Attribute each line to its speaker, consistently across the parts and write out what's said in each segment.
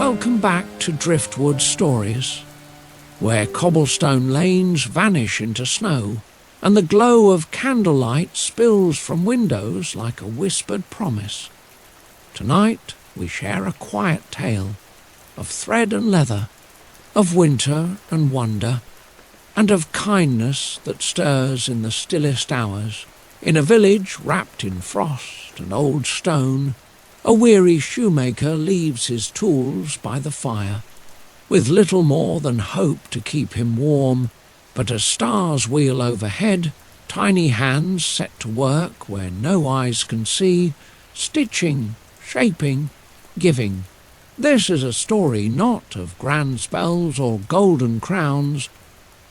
Speaker 1: Welcome back to Driftwood Stories, where cobblestone lanes vanish into snow and the glow of candlelight spills from windows like a whispered promise. Tonight we share a quiet tale of thread and leather, of winter and wonder, and of kindness that stirs in the stillest hours. In a village wrapped in frost and old stone, a weary shoemaker leaves his tools by the fire, with little more than hope to keep him warm. But as stars wheel overhead, tiny hands set to work where no eyes can see, stitching, shaping, giving. This is a story not of grand spells or golden crowns,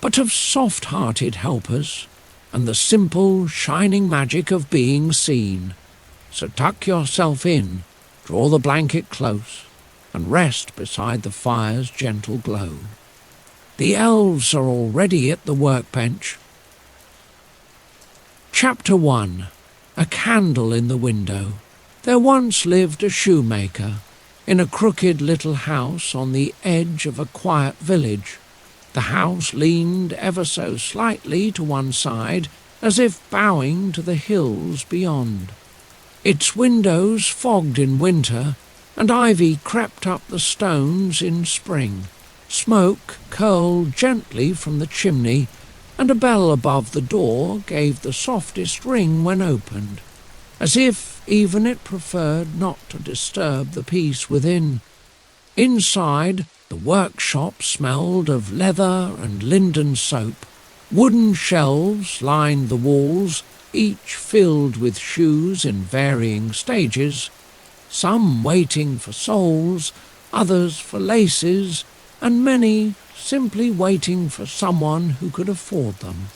Speaker 1: but of soft-hearted helpers and the simple, shining magic of being seen. So tuck yourself in, draw the blanket close, and rest beside the fire's gentle glow. The elves are already at the workbench. Chapter 1. A Candle in the Window. There once lived a shoemaker in a crooked little house on the edge of a quiet village. The house leaned ever so slightly to one side, as if bowing to the hills beyond. Its windows fogged in winter, and ivy crept up the stones in spring. Smoke curled gently from the chimney, and a bell above the door gave the softest ring when opened, as if even it preferred not to disturb the peace within. Inside, the workshop smelled of leather and linden soap. Wooden shelves lined the walls, each filled with shoes in varying stages, some waiting for soles, others for laces, and many simply waiting for someone who could afford them.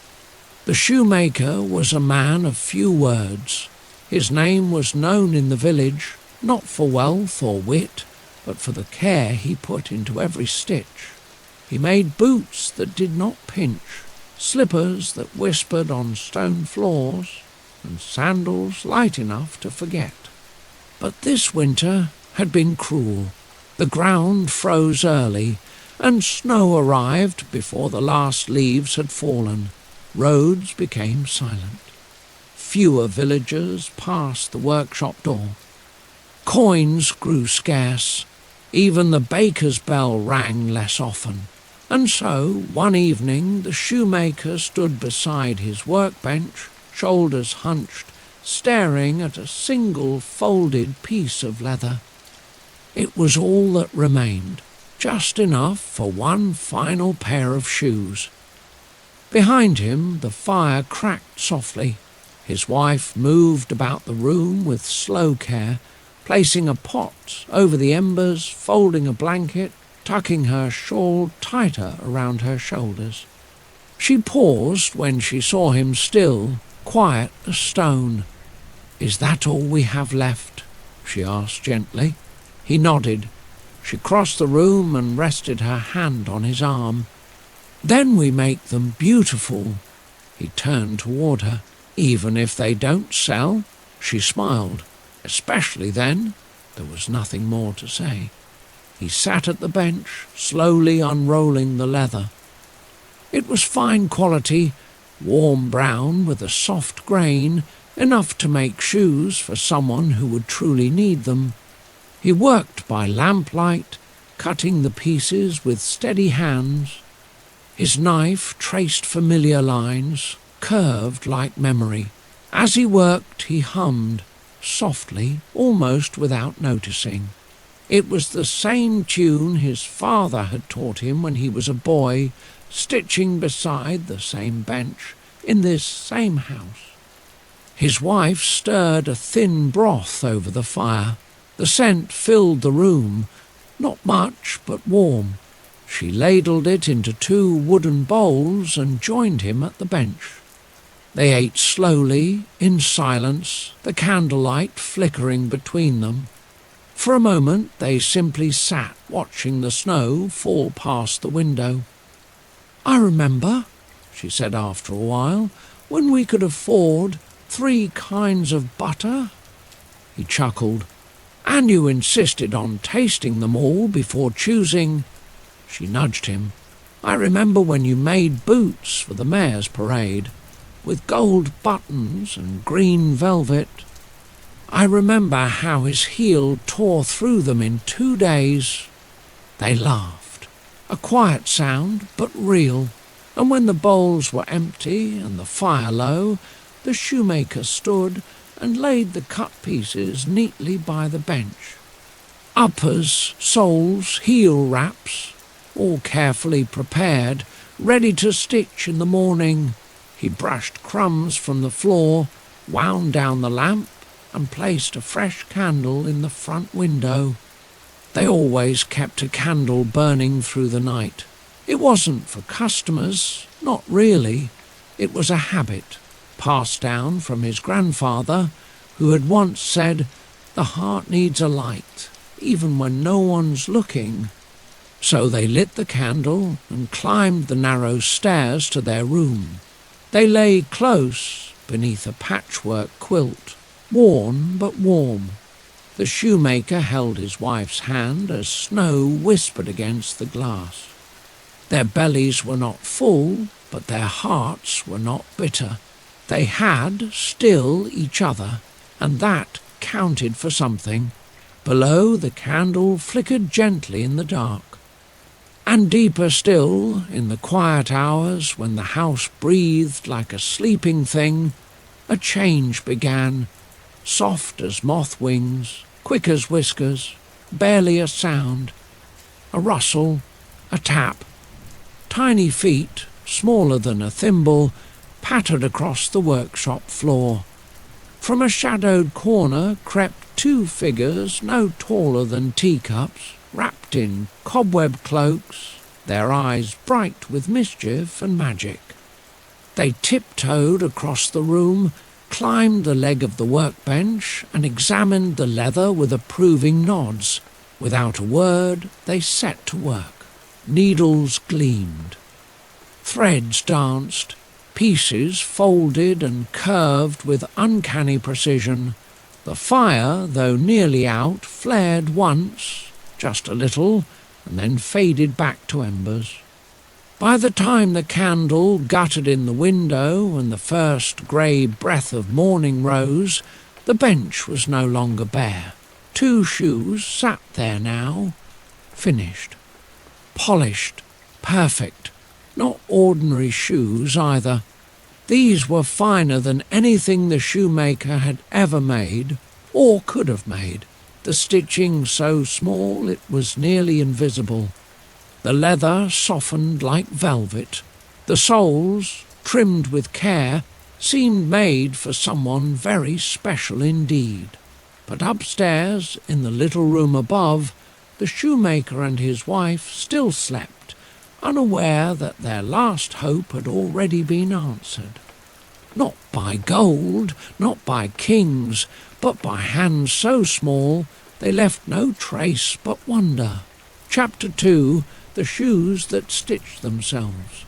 Speaker 1: The shoemaker was a man of few words. His name was known in the village, not for wealth or wit, but for the care he put into every stitch. He made boots that did not pinch, slippers that whispered on stone floors, and sandals light enough to forget. But this winter had been cruel. The ground froze early, and snow arrived before the last leaves had fallen. Roads became silent. Fewer villagers passed the workshop door. Coins grew scarce. Even the baker's bell rang less often. And so, one evening, the shoemaker stood beside his workbench, shoulders hunched, staring at a single folded piece of leather. It was all that remained, just enough for one final pair of shoes. Behind him, the fire cracked softly. His wife moved about the room with slow care, placing a pot over the embers, folding a blanket, tucking her shawl tighter around her shoulders. She paused when she saw him still, quiet as stone. "Is that all we have left?" she asked gently. He nodded. She crossed the room and rested her hand on his arm. "Then we make them beautiful." He turned toward her. "Even if they don't sell?" She smiled. "Especially then." There was nothing more to say. He sat at the bench, slowly unrolling the leather. It was fine quality, warm brown with a soft grain, enough to make shoes for someone who would truly need them. He worked by lamplight, cutting the pieces with steady hands. His knife traced familiar lines, curved like memory. As he worked, he hummed, softly, almost without noticing. It was the same tune his father had taught him when he was a boy, stitching beside the same bench, in this same house. His wife stirred a thin broth over the fire. The scent filled the room, not much, but warm. She ladled it into 2 wooden bowls and joined him at the bench. They ate slowly, in silence, the candlelight flickering between them. For a moment they simply sat watching the snow fall past the window. "I remember," she said after a while, "when we could afford 3 kinds of butter." He chuckled. And you insisted on tasting them all before choosing." She nudged him. "I remember when you made boots for the mayor's parade, with gold buttons and green velvet. I remember how his heel tore through them in 2 days." They laughed, a quiet sound but real, and when the bowls were empty and the fire low, the shoemaker stood and laid the cut pieces neatly by the bench. Uppers, soles, heel wraps, all carefully prepared, ready to stitch in the morning. He brushed crumbs from the floor, wound down the lamp, and placed a fresh candle in the front window. They always kept a candle burning through the night. It wasn't for customers, not really. It was a habit, passed down from his grandfather, who had once said, "The heart needs a light, even when no one's looking." So they lit the candle and climbed the narrow stairs to their room. They lay close beneath a patchwork quilt, worn but warm. The shoemaker held his wife's hand as snow whispered against the glass. Their bellies were not full, but their hearts were not bitter. They had still each other, and that counted for something. Below, the candle flickered gently in the dark. And deeper still, in the quiet hours when the house breathed like a sleeping thing, a change began, soft as moth wings, quick as whiskers, barely a sound. A rustle, a tap. Tiny feet, smaller than a thimble, pattered across the workshop floor. From a shadowed corner crept 2 figures no taller than teacups, wrapped in cobweb cloaks, their eyes bright with mischief and magic. They tiptoed across the room, climbed the leg of the workbench, and examined the leather with approving nods. Without a word, they set to work. Needles gleamed. Threads danced, pieces folded and curved with uncanny precision. The fire, though nearly out, flared once, just a little, and then faded back to embers. By the time the candle guttered in the window and the first grey breath of morning rose, the bench was no longer bare. 2 shoes sat there now, finished, polished, perfect, not ordinary shoes either. These were finer than anything the shoemaker had ever made, or could have made, the stitching so small it was nearly invisible. The leather softened like velvet. The soles, trimmed with care, seemed made for someone very special indeed. But upstairs, in the little room above, the shoemaker and his wife still slept, unaware that their last hope had already been answered. Not by gold, not by kings, but by hands so small they left no trace but wonder. Chapter 2. The shoes that stitched themselves.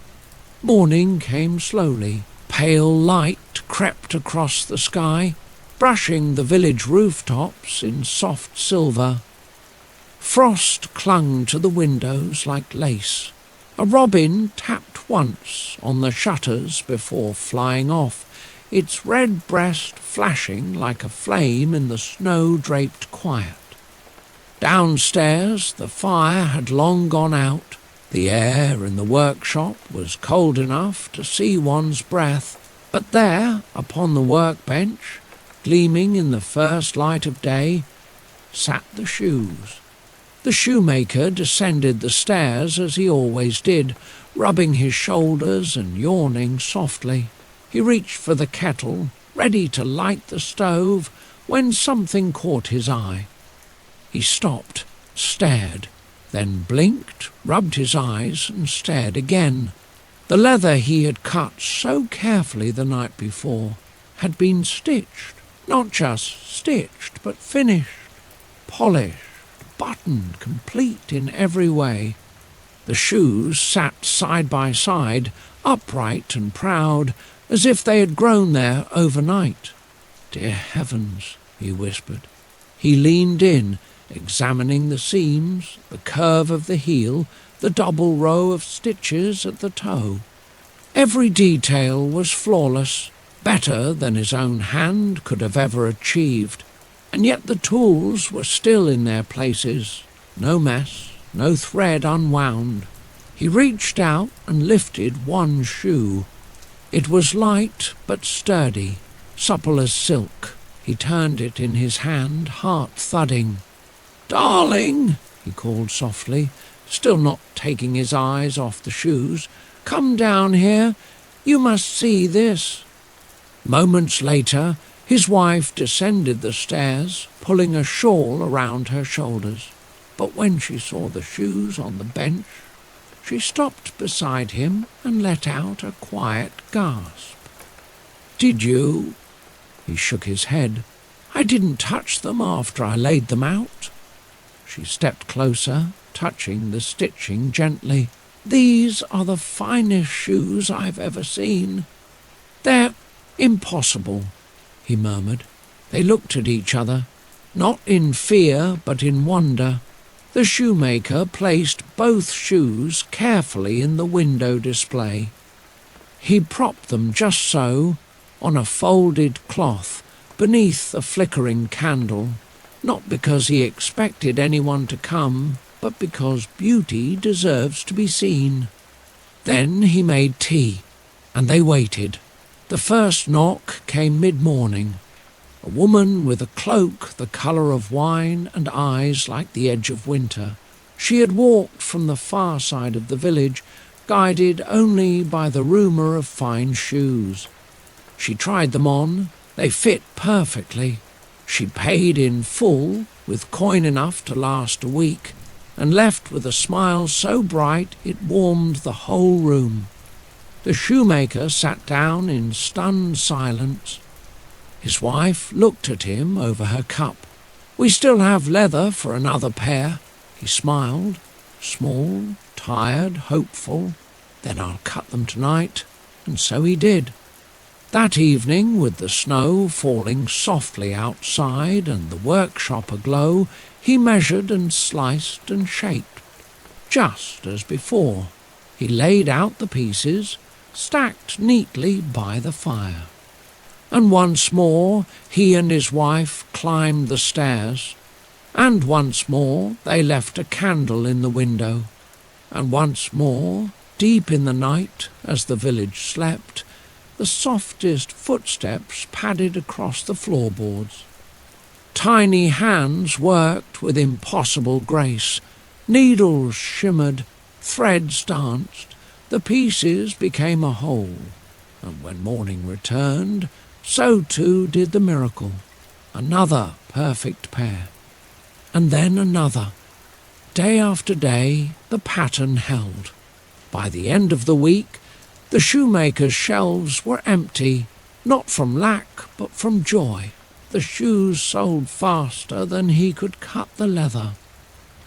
Speaker 1: Morning came slowly. Pale light crept across the sky, brushing the village rooftops in soft silver. Frost clung to the windows like lace. A robin tapped once on the shutters before flying off, its red breast flashing like a flame in the snow-draped quiet. Downstairs the fire had long gone out. The air in the workshop was cold enough to see one's breath, but there, upon the workbench, gleaming in the first light of day, sat the shoes. The shoemaker descended the stairs as he always did, rubbing his shoulders and yawning softly. He reached for the kettle, ready to light the stove, when something caught his eye. He stopped, stared, then blinked, rubbed his eyes, and stared again. The leather he had cut so carefully the night before had been stitched, not just stitched, but finished, polished, buttoned, complete in every way. The shoes sat side by side, upright and proud, as if they had grown there overnight. "Dear heavens," he whispered. He leaned in, examining the seams, the curve of the heel, the double row of stitches at the toe. Every detail was flawless, better than his own hand could have ever achieved, and yet the tools were still in their places, no mess, no thread unwound. He reached out and lifted one shoe. It was light but sturdy, supple as silk. He turned it in his hand, heart thudding. "Darling," he called softly, still not taking his eyes off the shoes, "come down here. You must see this." Moments later, his wife descended the stairs, pulling a shawl around her shoulders. But when she saw the shoes on the bench, she stopped beside him and let out a quiet gasp. "Did you?" He shook his head. "I didn't touch them after I laid them out." She stepped closer, touching the stitching gently. "These are the finest shoes I've ever seen." "They're impossible," he murmured. They looked at each other, not in fear but in wonder. The shoemaker placed both shoes carefully in the window display. He propped them just so, on a folded cloth, beneath a flickering candle, not because he expected anyone to come, but because beauty deserves to be seen. Then he made tea, and they waited. The first knock came mid-morning. A woman with a cloak the colour of wine and eyes like the edge of winter. She had walked from the far side of the village, guided only by the rumour of fine shoes. She tried them on. They fit perfectly. She paid in full, with coin enough to last a week, and left with a smile so bright it warmed the whole room. The shoemaker sat down in stunned silence. His wife looked at him over her cup. "We still have leather for another pair," he smiled, small, tired, hopeful. "Then I'll cut them tonight." And so he did. That evening, with the snow falling softly outside and the workshop aglow, he measured and sliced and shaped. Just as before, he laid out the pieces, stacked neatly by the fire. And once more he and his wife climbed the stairs, and once more they left a candle in the window, and once more, deep in the night, as the village slept, the softest footsteps padded across the floorboards. Tiny hands worked with impossible grace. Needles shimmered, threads danced, the pieces became a whole, and when morning returned, so too did the miracle. Another perfect pair, and then another. Day after day, the pattern held. By the end of the week, the shoemaker's shelves were empty, not from lack, but from joy. The shoes sold faster than he could cut the leather.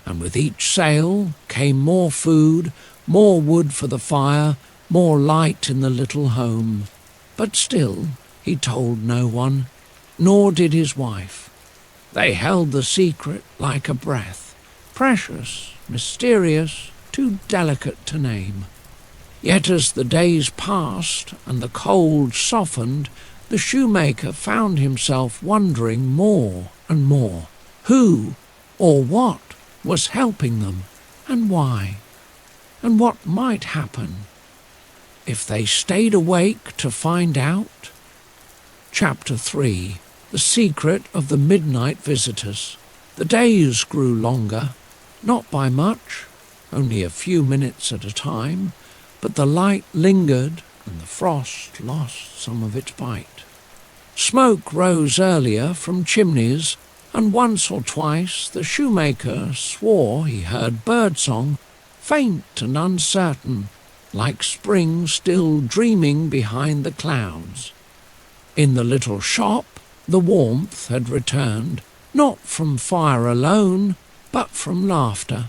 Speaker 1: And with each sale came more food, more wood for the fire, more light in the little home. But still, he told no one, nor did his wife. They held the secret like a breath, precious, mysterious, too delicate to name. Yet as the days passed and the cold softened, the shoemaker found himself wondering more and more who or what was helping them, and why, and what might happen if they stayed awake to find out. Chapter 3. The Secret of the Midnight Visitors. The days grew longer, not by much, only a few minutes at a time, but the light lingered and the frost lost some of its bite. Smoke rose earlier from chimneys, and once or twice the shoemaker swore he heard birdsong, faint and uncertain, like spring still dreaming behind the clouds. In the little shop, the warmth had returned, not from fire alone, but from laughter.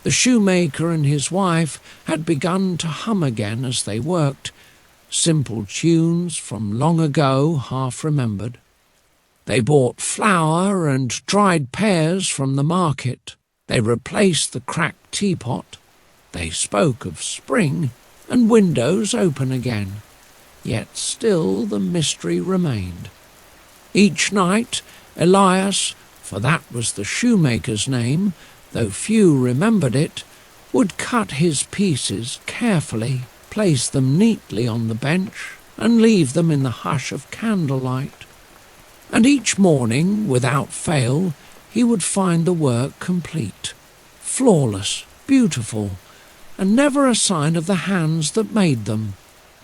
Speaker 1: The shoemaker and his wife had begun to hum again as they worked, simple tunes from long ago half remembered. They bought flour and dried pears from the market. They replaced the cracked teapot. They spoke of spring and windows open again. Yet still the mystery remained. Each night Elias, for that was the shoemaker's name, though few remembered it, would cut his pieces carefully, place them neatly on the bench, and leave them in the hush of candlelight. And each morning, without fail, he would find the work complete, flawless, beautiful, and never a sign of the hands that made them.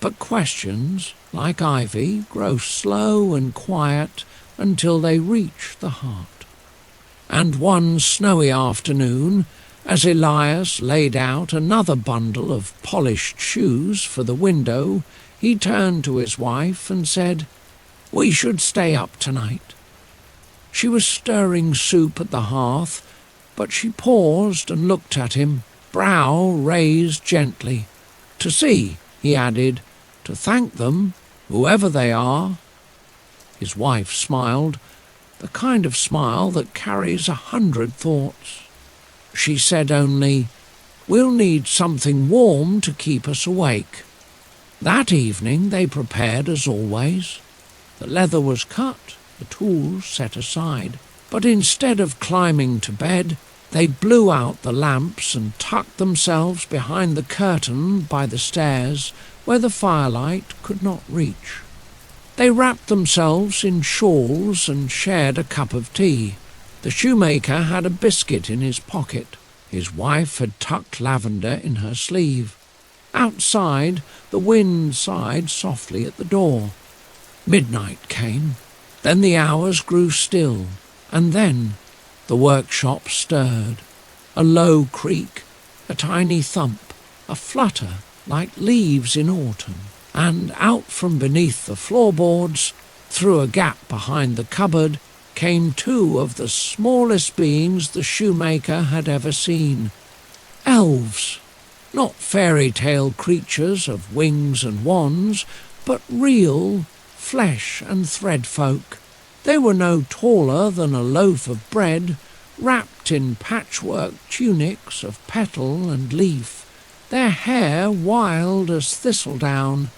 Speaker 1: But questions, like ivy, grow slow and quiet until they reach the heart. And one snowy afternoon, as Elias laid out another bundle of polished shoes for the window, he turned to his wife and said, "We should stay up tonight." She was stirring soup at the hearth, but she paused and looked at him, brow raised gently. "To see," he added, "to thank them, whoever they are." His wife smiled, the kind of smile that carries 100 thoughts. She said only, "We'll need something warm to keep us awake." That evening they prepared as always. The leather was cut, the tools set aside, but instead of climbing to bed, they blew out the lamps and tucked themselves behind the curtain by the stairs where the firelight could not reach. They wrapped themselves in shawls and shared a cup of tea. The shoemaker had a biscuit in his pocket. His wife had tucked lavender in her sleeve. Outside, the wind sighed softly at the door. Midnight came. Then the hours grew still, and then the workshop stirred. A low creak, a tiny thump, a flutter like leaves in autumn, and out from beneath the floorboards, through a gap behind the cupboard, came two of the smallest beings the shoemaker had ever seen. Elves, not fairy tale creatures of wings and wands, but real flesh and thread folk. They were no taller than a loaf of bread, wrapped in patchwork tunics of petal and leaf, their hair wild as thistledown.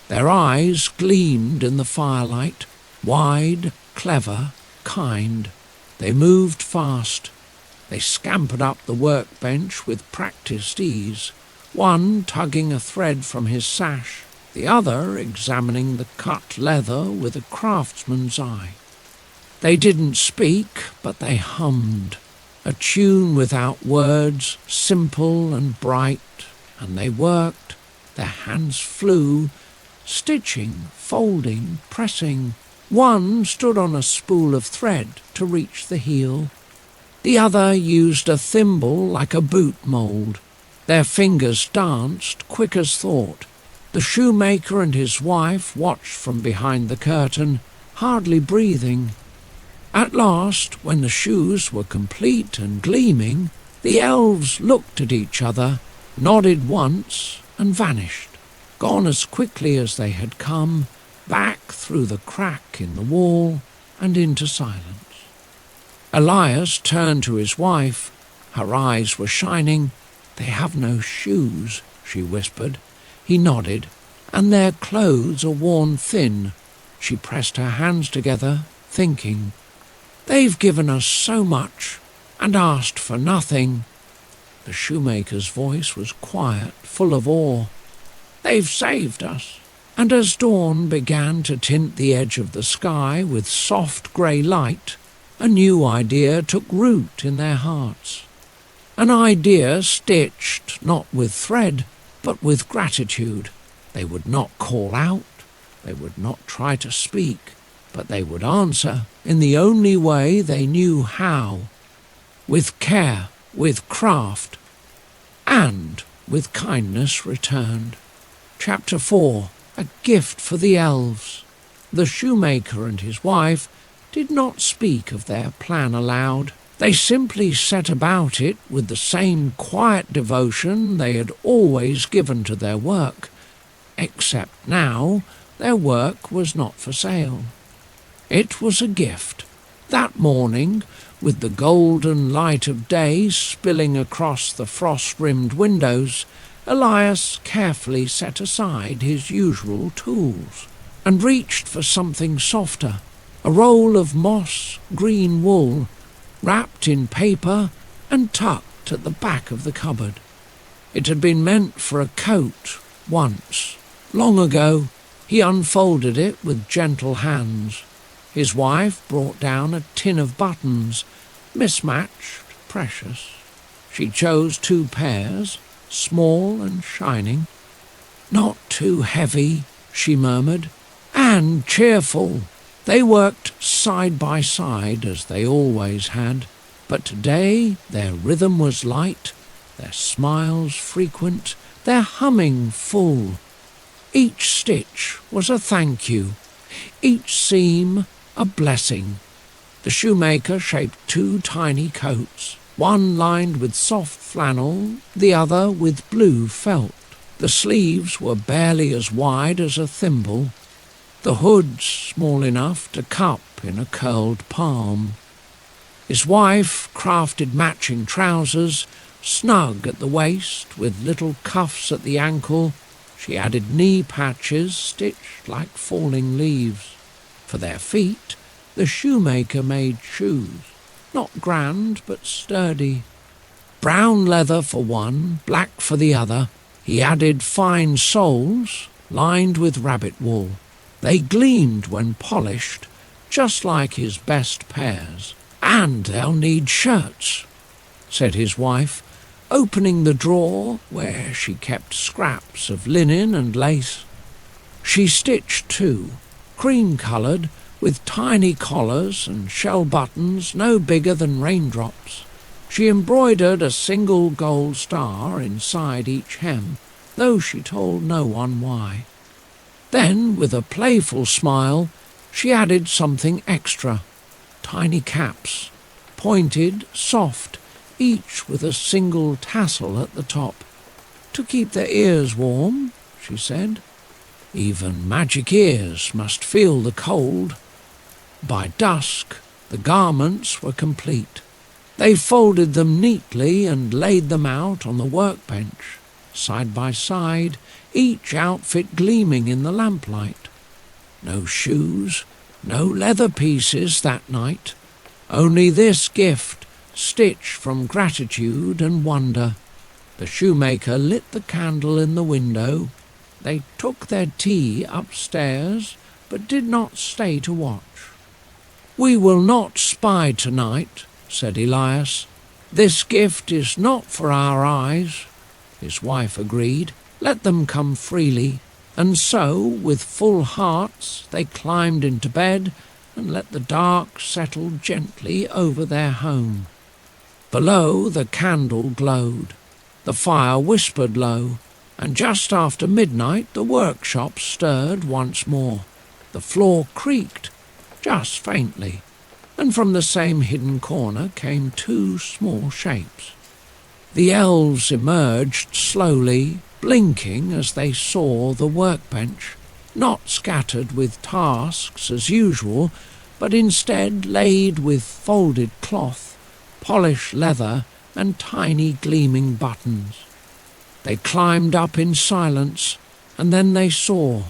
Speaker 1: Their eyes gleamed in the firelight, wide, clever, kind. They moved fast. They scampered up the workbench with practised ease, one tugging a thread from his sash, the other examining the cut leather with a craftsman's eye. They didn't speak, but they hummed, a tune without words, simple and bright, and they worked. Their hands flew, stitching, folding, pressing. One stood on a spool of thread to reach the heel. The other used a thimble like a boot mould. Their fingers danced, quick as thought. The shoemaker and his wife watched from behind the curtain, hardly breathing. At last, when the shoes were complete and gleaming, the elves looked at each other, nodded once, and vanished, gone as quickly as they had come, back through the crack in the wall and into silence. Elias turned to his wife. Her eyes were shining. "They have no shoes," she whispered. He nodded. "And their clothes are worn thin." She pressed her hands together, thinking. "They've given us so much, and asked for nothing." The shoemaker's voice was quiet, full of awe. "They've saved us." And as dawn began to tint the edge of the sky with soft grey light, a new idea took root in their hearts. An idea stitched not with thread, but with gratitude. They would not call out, they would not try to speak, but they would answer in the only way they knew how, with care, with craft, and with kindness returned. Chapter 4. A gift for the elves. The shoemaker and his wife did not speak of their plan aloud. They simply set about it with the same quiet devotion they had always given to their work, except now their work was not for sale. It was a gift. That morning, with the golden light of day spilling across the frost-rimmed windows, Elias carefully set aside his usual tools and reached for something softer, a roll of moss-green wool, wrapped in paper and tucked at the back of the cupboard. It had been meant for a coat once. Long ago, he unfolded it with gentle hands. His wife brought down a tin of buttons, mismatched, precious. She chose 2 pairs, small and shining. "Not too heavy," she murmured, "and cheerful." They worked side by side as they always had, but today their rhythm was light, their smiles frequent, their humming full. Each stitch was a thank you, each seam a blessing. The shoemaker shaped 2 tiny coats, one lined with soft flannel, the other with blue felt. The sleeves were barely as wide as a thimble, the hood small enough to cup in a curled palm. His wife crafted matching trousers, snug at the waist, with little cuffs at the ankle. She added knee patches stitched like falling leaves. For their feet, the shoemaker made shoes, not grand but sturdy. Brown leather for one, black for the other. He added fine soles, lined with rabbit wool. They gleamed when polished, just like his best pairs. "And they'll need shirts," said his wife, opening the drawer where she kept scraps of linen and lace. She stitched 2, cream-coloured, with tiny collars and shell buttons no bigger than raindrops. She embroidered a single gold star inside each hem, though she told no one why. Then, with a playful smile, she added something extra. Tiny caps, pointed, soft, each with a single tassel at the top. "To keep their ears warm," she said. Even magic ears must feel the cold. By dusk, the garments were complete. They folded them neatly and laid them out on the workbench, side by side, each outfit gleaming in the lamplight. No shoes, no leather pieces that night, only this gift, stitched from gratitude and wonder. The shoemaker lit the candle in the window. They took their tea upstairs, but did not stay to watch. "We will not spy tonight," said Elias. "This gift is not for our eyes." His wife agreed. Let them come freely. And so, with full hearts, they climbed into bed and let the dark settle gently over their home. Below, the candle glowed. The fire whispered low, and just after midnight the workshop stirred once more. The floor creaked, just faintly, and from the same hidden corner came 2 small shapes. The elves emerged slowly, blinking as they saw the workbench, not scattered with tasks as usual, but instead laid with folded cloth, polished leather, and tiny gleaming buttons. They climbed up in silence, and then they saw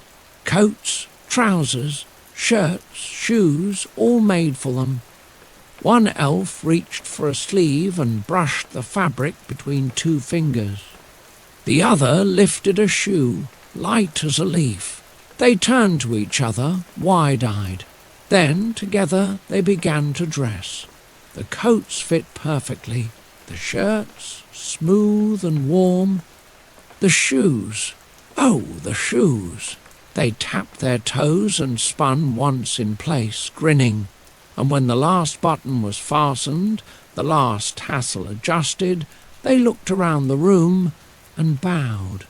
Speaker 1: coats, trousers, shirts, shoes, all made for them. One elf reached for a sleeve and brushed the fabric between 2 fingers. The other lifted a shoe, light as a leaf. They turned to each other, wide-eyed. Then, together, they began to dress. The coats fit perfectly, the shirts smooth and warm. The shoes, oh, the shoes! They tapped their toes and spun once in place, grinning. And when the last button was fastened, the last tassel adjusted, they looked around the room and bowed,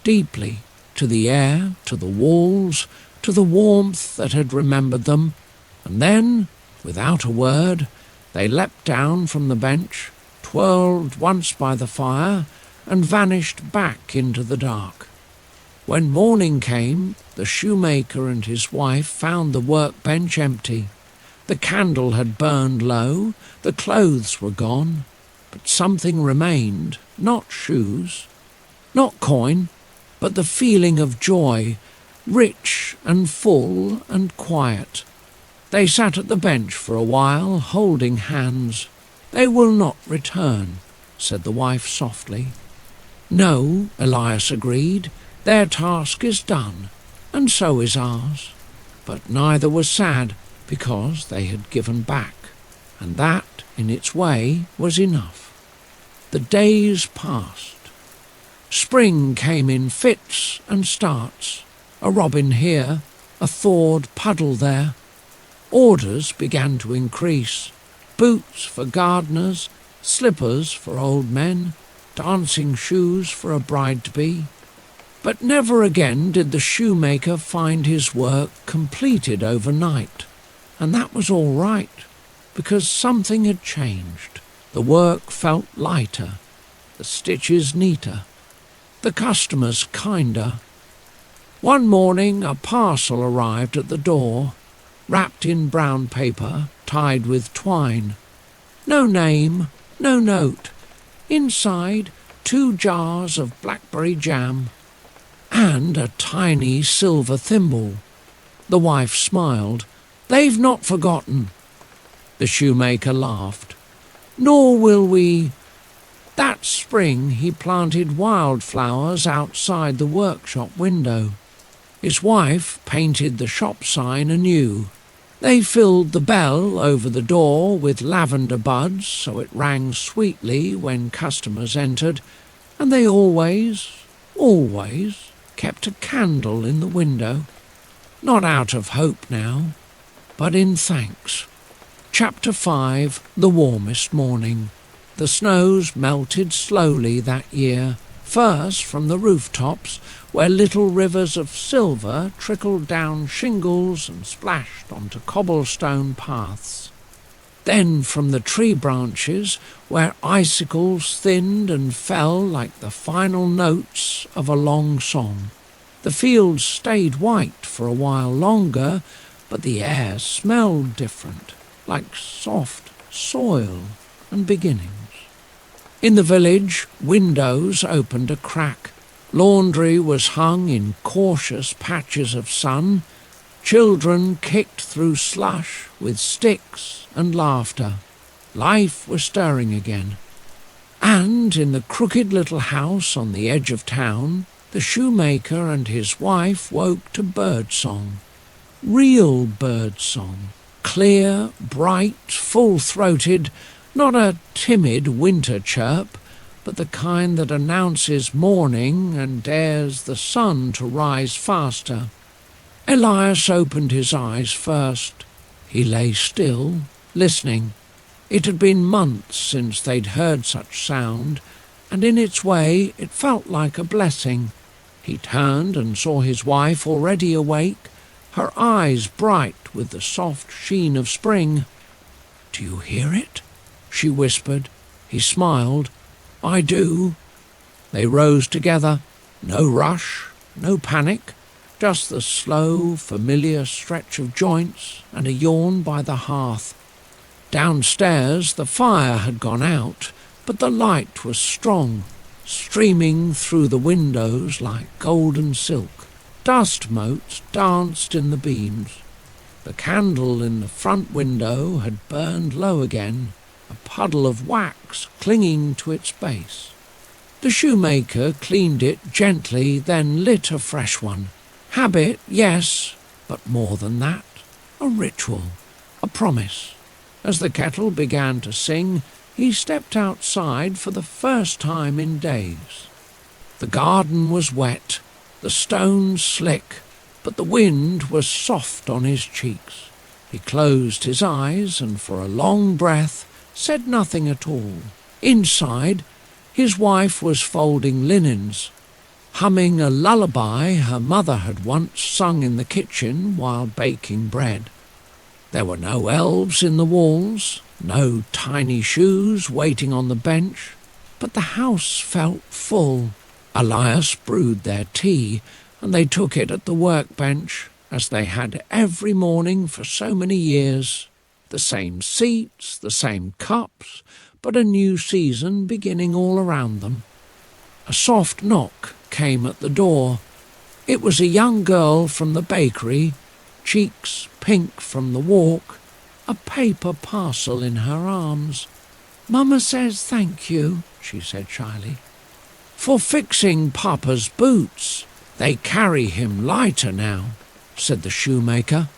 Speaker 1: deeply, to the air, to the walls, to the warmth that had remembered them, and then, without a word, they leapt down from the bench, twirled once by the fire, and vanished back into the dark. When morning came, the shoemaker and his wife found the workbench empty. The candle had burned low, the clothes were gone, but something remained, not shoes, not coin, but the feeling of joy, rich and full and quiet. They sat at the bench for a while, holding hands. "They will not return," said the wife softly. "No," Elias agreed, "their task is done, and so is ours." But neither was sad, because they had given back, and that, in its way, was enough. The days passed. Spring came in fits and starts, a robin here, a thawed puddle there. Orders began to increase, boots for gardeners, slippers for old men, dancing shoes for a bride-to-be. But never again did the shoemaker find his work completed overnight, and that was all right, because something had changed. The work felt lighter, the stitches neater, the customers kinder. One morning a parcel arrived at the door, wrapped in brown paper, tied with twine. No name, no note. Inside, 2 jars of blackberry jam, and a tiny silver thimble. The wife smiled. "They've not forgotten." The shoemaker laughed. "Nor will we." That spring he planted wildflowers outside the workshop window. His wife painted the shop sign anew. They filled the bell over the door with lavender buds so it rang sweetly when customers entered, and they always kept a candle in the window, not out of hope now, but in thanks. Chapter 5. The Warmest Morning. The snows melted slowly that year, first from the rooftops, where little rivers of silver trickled down shingles and splashed onto cobblestone paths. Then from the tree branches, where icicles thinned and fell like the final notes of a long song. The fields stayed white for a while longer, but the air smelled different, like soft soil and beginnings. In the village, windows opened a crack. Laundry was hung in cautious patches of sun. Children kicked through slush with sticks and laughter. Life was stirring again. And in the crooked little house on the edge of town, the shoemaker and his wife woke to birdsong. Real birdsong. Clear, bright, full-throated, not a timid winter chirp, but the kind that announces morning and dares the sun to rise faster. Elias opened his eyes first. He lay still, listening. It had been months since they'd heard such sound, and in its way it felt like a blessing. He turned and saw his wife already awake, her eyes bright with the soft sheen of spring. "Do you hear it?" she whispered. He smiled. "I do." They rose together. No rush, no panic, just the slow, familiar stretch of joints and a yawn by the hearth. Downstairs the fire had gone out, but the light was strong, streaming through the windows like golden silk. Dust motes danced in the beams. The candle in the front window had burned low again, a puddle of wax clinging to its base. The shoemaker cleaned it gently, then lit a fresh one. Habit, yes, but more than that. A ritual, a promise. As the kettle began to sing, he stepped outside for the first time in days. The garden was wet, the stones slick, but the wind was soft on his cheeks. He closed his eyes and for a long breath said nothing at all. Inside, his wife was folding linens, humming a lullaby her mother had once sung in the kitchen while baking bread. There were no elves in the walls, no tiny shoes waiting on the bench, but the house felt full. Elias brewed their tea, and they took it at the workbench, as they had every morning for so many years. The same seats, the same cups, but a new season beginning all around them. A soft knock came at the door. It was a young girl from the bakery, cheeks pink from the walk, a paper parcel in her arms. "Mamma says thank you," she said shyly. "For fixing Papa's boots. They carry him lighter now," said the shoemaker.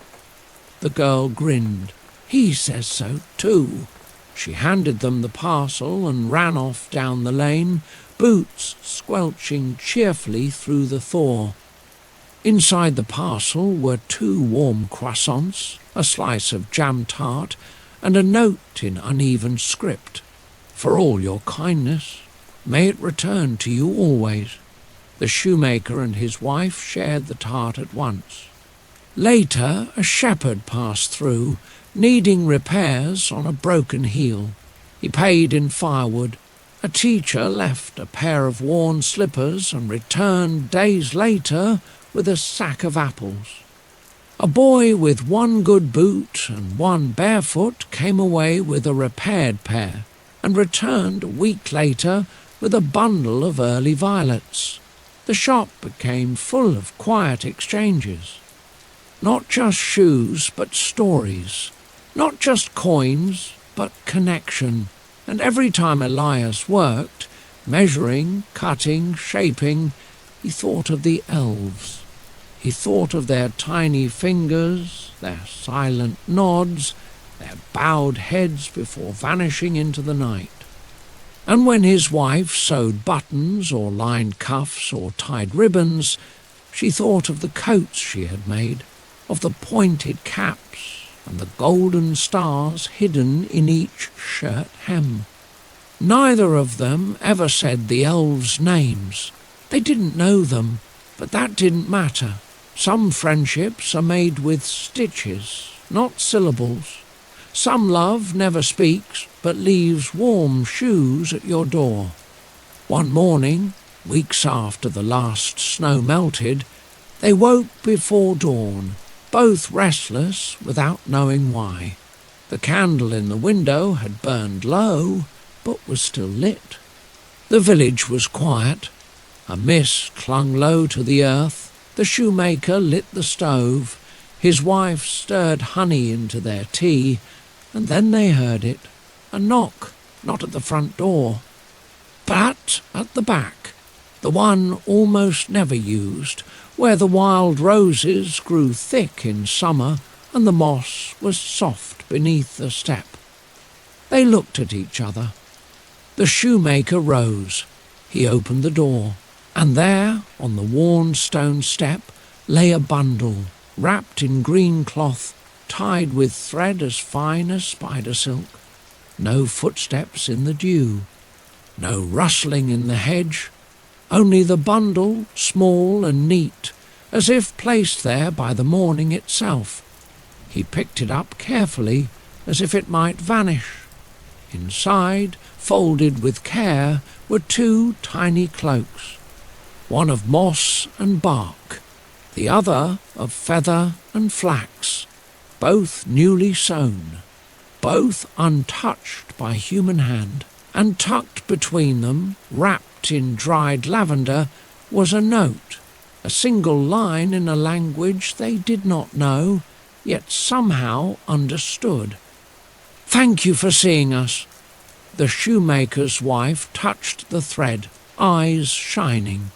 Speaker 1: The girl grinned. "He says so too." She handed them the parcel and ran off down the lane, boots squelching cheerfully through the thaw. Inside the parcel were 2 warm croissants, a slice of jam tart, and a note in uneven script. "For all your kindness, may it return to you always." The shoemaker and his wife shared the tart at once. Later, a shepherd passed through, needing repairs on a broken heel. He paid in firewood. A teacher left a pair of worn slippers and returned days later with a sack of apples. A boy with 1 good boot and 1 barefoot came away with a repaired pair and returned a week later with a bundle of early violets. The shop became full of quiet exchanges. Not just shoes, but stories. Not just coins, but connection. And every time Elias worked, measuring, cutting, shaping, he thought of the elves. He thought of their tiny fingers, their silent nods, their bowed heads before vanishing into the night. And when his wife sewed buttons or lined cuffs or tied ribbons, she thought of the coats she had made, of the pointed caps and the golden stars hidden in each shirt hem. Neither of them ever said the elves' names. They didn't know them, but that didn't matter. Some friendships are made with stitches, not syllables. Some love never speaks, but leaves warm shoes at your door. One morning, weeks after the last snow melted, they woke before dawn, both restless without knowing why. The candle in the window had burned low, but was still lit. The village was quiet. A mist clung low to the earth. The shoemaker lit the stove. His wife stirred honey into their tea, and then they heard it. A knock, not at the front door, but at the back, the one almost never used, where the wild roses grew thick in summer and the moss was soft beneath the step. They looked at each other. The shoemaker rose. He opened the door, and there, on the worn stone step, lay a bundle, wrapped in green cloth, tied with thread as fine as spider silk. No footsteps in the dew, no rustling in the hedge, only the bundle, small and neat, as if placed there by the morning itself. He picked it up carefully, as if it might vanish. Inside, folded with care, were 2 tiny cloaks, one of moss and bark, the other of feather and flax, both newly sewn, both untouched by human hand, and tucked between them, wrapped in dried lavender, was a note, a single line in a language they did not know, yet somehow understood. "Thank you for seeing us." The shoemaker's wife touched the thread, eyes shining.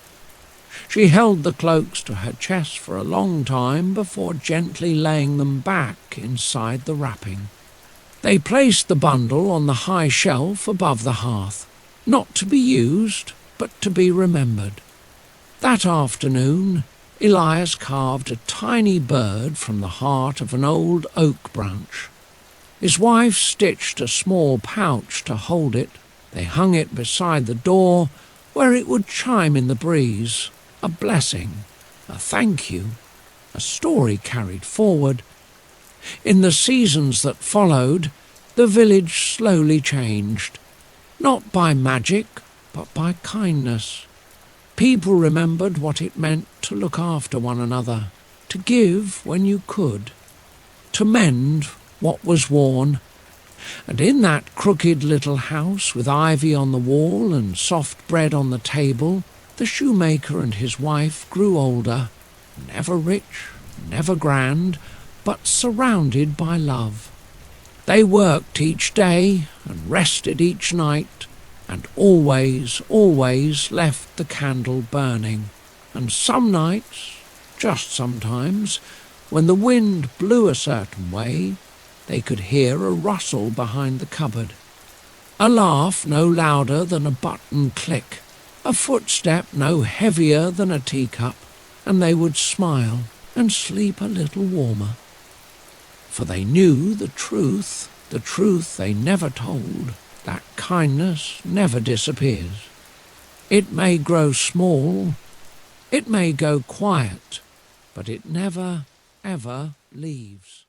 Speaker 1: She held the cloaks to her chest for a long time before gently laying them back inside the wrapping. They placed the bundle on the high shelf above the hearth, not to be used, but to be remembered. That afternoon, Elias carved a tiny bird from the heart of an old oak branch. His wife stitched a small pouch to hold it. They hung it beside the door, where it would chime in the breeze, a blessing, a thank you, a story carried forward. In the seasons that followed, the village slowly changed, not by magic, but by kindness. People remembered what it meant to look after one another, to give when you could, to mend what was worn. And in that crooked little house with ivy on the wall and soft bread on the table, the shoemaker and his wife grew older, never rich, never grand, but surrounded by love. They worked each day and rested each night, and always, always left the candle burning. And some nights, just sometimes, when the wind blew a certain way, they could hear a rustle behind the cupboard, a laugh no louder than a button click, a footstep no heavier than a teacup, and they would smile and sleep a little warmer. For they knew the truth they never told, that kindness never disappears. It may grow small, it may go quiet, but it never, ever leaves.